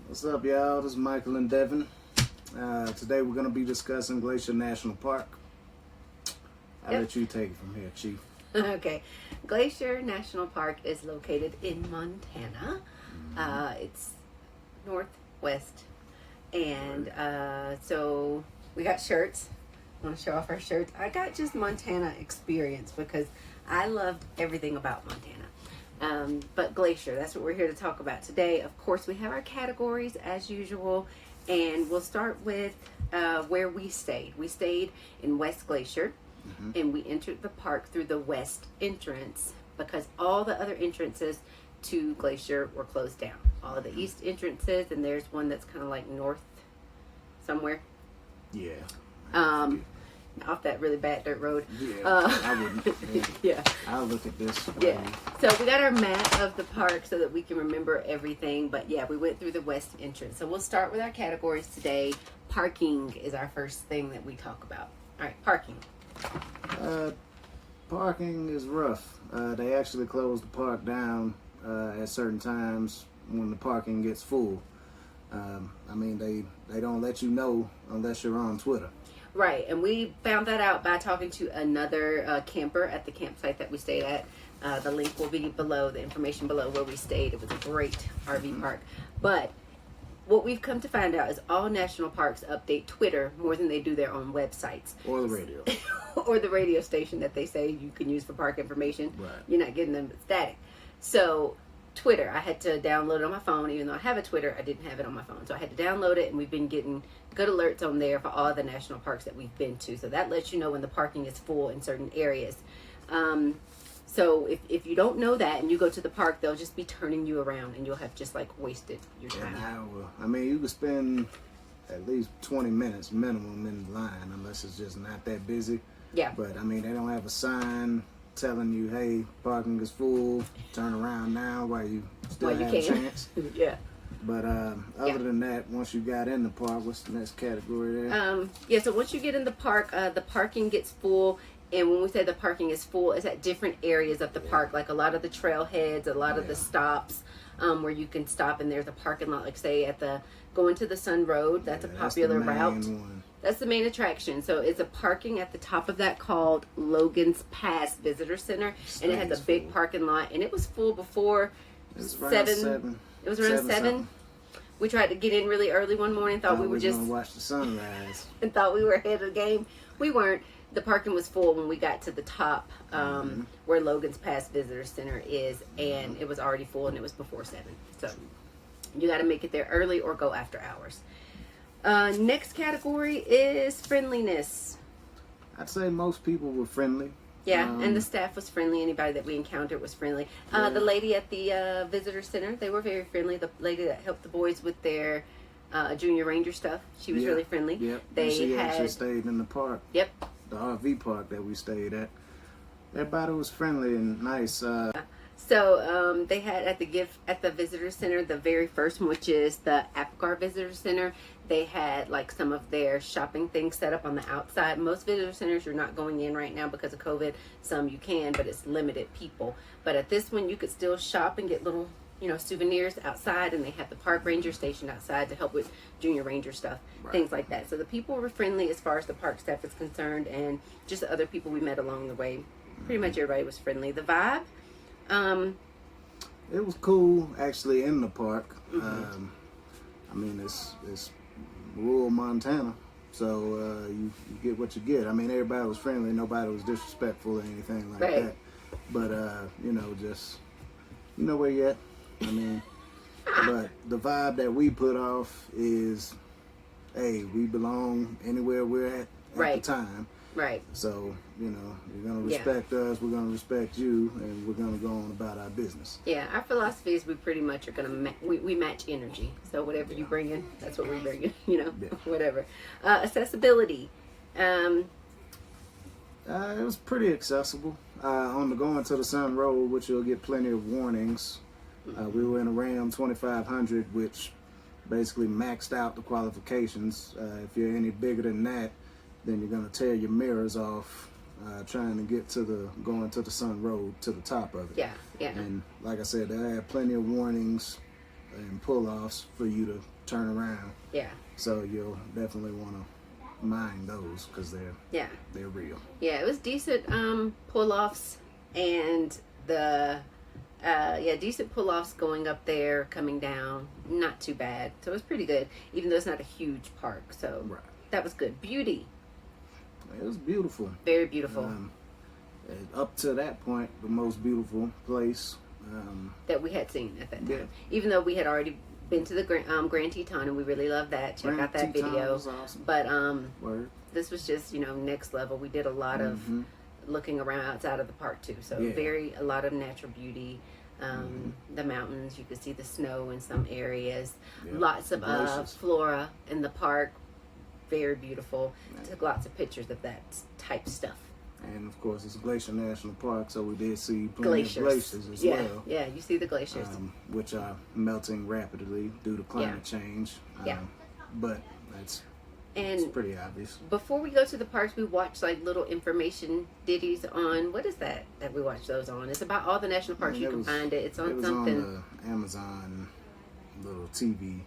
What's up, y'all? This is Michael and Devin. Today we're going to be discussing Glacier National Park. I'll let you take it from here, Chief. Okay. Glacier National Park is located in Montana. It's northwest. And so we got shirts. I want to show off our shirts. I got just Montana experience because I loved everything about Montana. But Glacier, that's what we're here to talk about today. Of course, we have our categories as usual. And we'll start with where we stayed. We stayed in West Glacier. And we entered the park through the west entrance because all the other entrances to Glacier were closed down. All of the east entrances, and there's one that's kind of like north somewhere. Yeah. Off that really bad dirt road. Yeah, I wouldn't. Yeah. I'll look at this. Yeah. So we got our map of the park so that we can remember everything. But yeah, we went through the west entrance. So we'll start with our categories today. Parking is our first thing that we talk about. All right, parking. Parking is rough. They actually close the park down at certain times when the parking gets full. I mean, they don't let you know unless you're on Twitter. Right, and we found that out by talking to another camper at the campsite that we stayed at. The link will be below, the information below where we stayed. It was a great RV park. But what we've come to find out is all national parks update Twitter more than they do their own websites. Or the radio. Or the radio station that they say you can use for park information. Right. You're not getting them static. So Twitter, I had to download it on my phone. Even though I have a Twitter, I didn't have it on my phone. So I had to download it, and we've been getting good alerts on there for all the national parks that we've been to. So that lets you know when the parking is full in certain areas. So if you don't know that and you go to the park, they'll just be turning you around, and you'll have just like wasted your time. I mean, you could spend at least 20 minutes minimum in the line unless it's just not that busy. Yeah. But I mean, they don't have a sign telling you, hey, parking is full, turn around now while you still have a chance. Yeah. But other than that, once you got in the park, what's the next category there? Yeah, so once you get in the park, the parking gets full. And when we say the parking is full, it's at different areas of the park, like a lot of the trailheads, a lot of the stops where you can stop, and there's a parking lot, like say at the going to the Sun Road. That's a popular route. That's the main attraction. So it's a parking at the top of that called Logan's Pass Visitor Center, and it has a big parking lot, and it was full before 7. It was around 7. We tried to get in really early one morning, thought we were just gonna watch the sunrise, and thought we were ahead of the game. We weren't. The parking was full when we got to the top where Logan's Pass Visitor Center is, and it was already full, and it was before 7. So you got to make it there early or go after hours. Next category is friendliness. I'd say most people were friendly. Yeah, and the staff was friendly. Anybody that we encountered was friendly. The lady at the visitor center, they were very friendly. The lady that helped the boys with their Junior Ranger stuff, she was really friendly. Yep. She actually stayed in the park. Yep. The RV park that we stayed at. Everybody was friendly and nice. So they had at the visitor center, the very first one, which is the Apgar Visitor Center, they had like some of their shopping things set up on the outside. Most visitor centers you're not going in right now because of COVID. Some you can, but it's limited people. But at this one, you could still shop and get little, souvenirs outside, and they have the park ranger stationed outside to help with Junior Ranger stuff, things like that. So the people were friendly as far as the park staff is concerned, and just the other people we met along the way. Pretty much everybody was friendly. The vibe. It was cool actually in the park. I mean, it's rural Montana, so you get what you get. I mean, everybody was friendly. Nobody was disrespectful or anything like that. But just where you at. I mean, but the vibe that we put off is, hey, we belong anywhere we're at the time. Right. So, you're going to respect us, we're going to respect you, and we're going to go on about our business. Yeah, our philosophy is we pretty much are going to, we match energy. So whatever you bring in, that's what we bring in, whatever. Accessibility. It was pretty accessible. On the going to the Sun Road, which you'll get plenty of warnings. We were in a Ram 2500, which basically maxed out the qualifications. If you're any bigger than that, then you're going to tear your mirrors off trying to get going to the Sun Road to the top of it. Yeah. And like I said, they had plenty of warnings and pull-offs for you to turn around. Yeah. So you'll definitely want to mind those because they're real. Yeah, it was decent pull-offs, and the decent pull-offs going up there, coming down, not too bad. So it was pretty good, even though it's not a huge park. So that was good. Beauty. It was beautiful. Very beautiful. Up to that point, the most beautiful place that we had seen at that time. Yeah. Even though we had already been to the Grand Teton, and we really loved that. Check out that video. Was awesome. But Word. this was just, next level. We did a lot of looking around outside of the park too. So a lot of natural beauty. The mountains, you could see the snow in some areas. Lots of flora in the park. Very beautiful. Took lots of pictures of that type stuff. And of course, it's Glacier National Park, so we did see plenty of glaciers as well. Yeah, you see the glaciers, which are melting rapidly due to climate change. But it's pretty obvious. Before we go to the parks, we watch like little information ditties on, what is that we watch those on? It's about all the national parks. You can find it. It's on something. On the Amazon little TV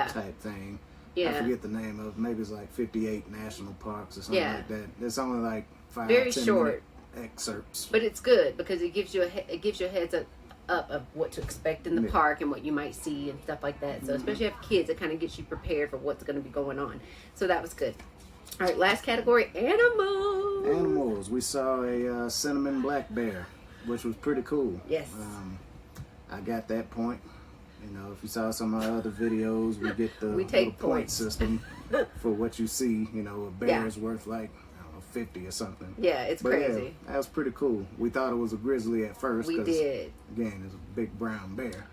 type thing. Yeah. I forget the name of it. Maybe it's like 58 national parks or something like that. It's only like 5 very 10 short excerpts. But it's good because it gives you a heads up of what to expect in the park and what you might see and stuff like that. So especially if you have kids, it kind of gets you prepared for what's going to be going on. So that was good. All right, last category, animals. Animals. We saw a cinnamon black bear, which was pretty cool. Yes. I got that point. If you saw some of our other videos, we get the little point system for what you see. A bear is worth like 50 or something. Yeah, it's crazy. Yeah, that was pretty cool. We thought it was a grizzly at first. We did. Again, it's a big brown bear.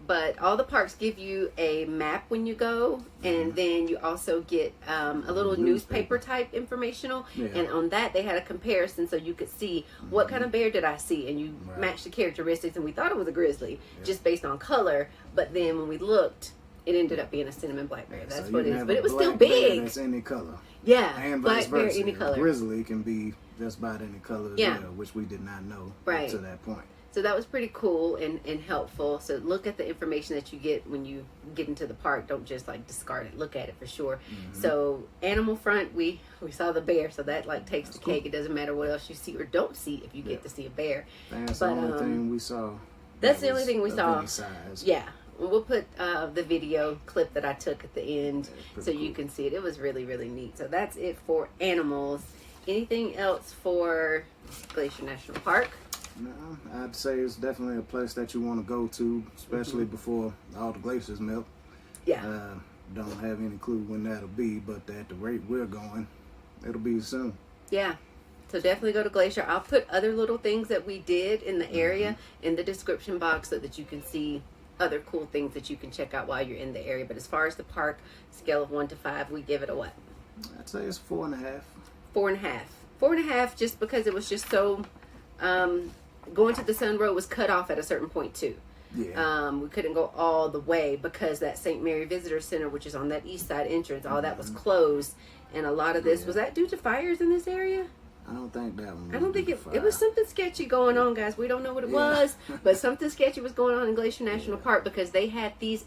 But all the parks give you a map when you go, and then you also get a little newspaper type informational. And on that, they had a comparison so you could see what kind of bear did I see, and you match the characteristics. And we thought it was a grizzly just based on color, but then when we looked, it ended up being a cinnamon black bear. That's what it is. But it was still big. It's any color. Yeah, and black vice versa. bear, any color. Grizzly can be just about any color as well, which we did not know up to that point. So that was pretty cool and helpful. So look at the information that you get when you get into the park. Don't just like discard it. Look at it for sure. So animal front, we saw the bear. So that like takes the cake. It doesn't matter what else you see or don't see if you get to see a bear. That's the only thing we saw. That's the only thing we saw. Any size. Yeah. We'll put the video clip that I took at the end so cool. you can see it. It was really, really neat. So that's it for animals. Anything else for Glacier National Park? No, I'd say it's definitely a place that you want to go to, especially before all the glaciers melt. Yeah. Don't have any clue when that'll be, but at the rate we're going, it'll be soon. Yeah. So definitely go to Glacier. I'll put other little things that we did in the area in the description box so that you can see other cool things that you can check out while you're in the area. But as far as the park, scale of 1 to 5, we give it a what? I'd say it's 4.5. 4.5. 4.5 just because it was just so... going to the Sun Road was cut off at a certain point too. Yeah. We couldn't go all the way because that St. Mary Visitor Center, which is on that east side entrance, all that was closed. And a lot of this, was that due to fires in this area? I don't think that one was. I don't think it was something sketchy going on, guys. We don't know what it was, but something sketchy was going on in Glacier National Park because they had these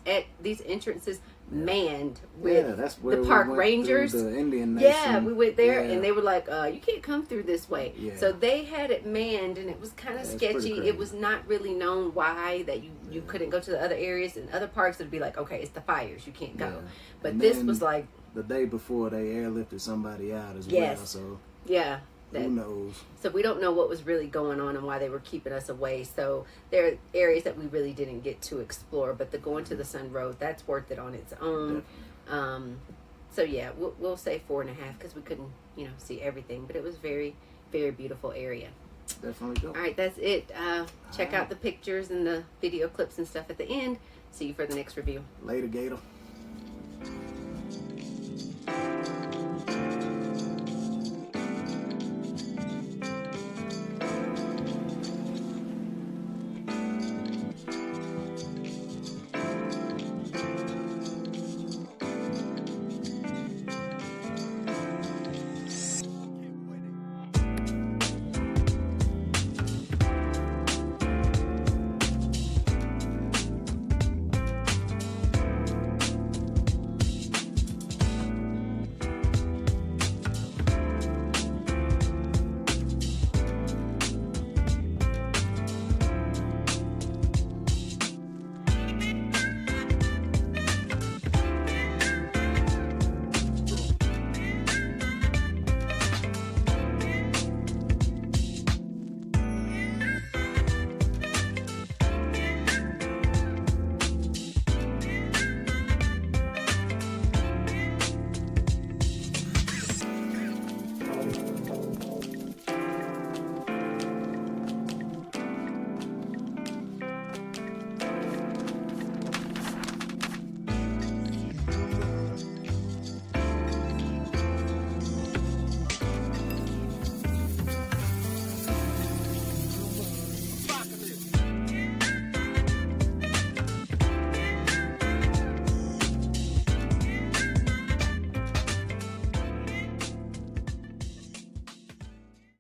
entrances manned with that's where the park rangers. The Indian Nation. Yeah, we went there and they were like, you can't come through this way. Yeah. So they had it manned and it was kind of sketchy. It was not really known why that you couldn't go to the other areas. And other parks would be like, okay, it's the fires, you can't go. But and this was like the day before they airlifted somebody out as well. So who knows? So we don't know what was really going on and why they were keeping us away. So there are areas that we really didn't get to explore, but the going to the Sun Road, that's worth it on its own. So yeah, we'll say 4.5 because we couldn't, see everything, but it was very, very beautiful area. Definitely go. All right, that's it. Check out the pictures and the video clips and stuff at the end. See you for the next review. Later, Gator.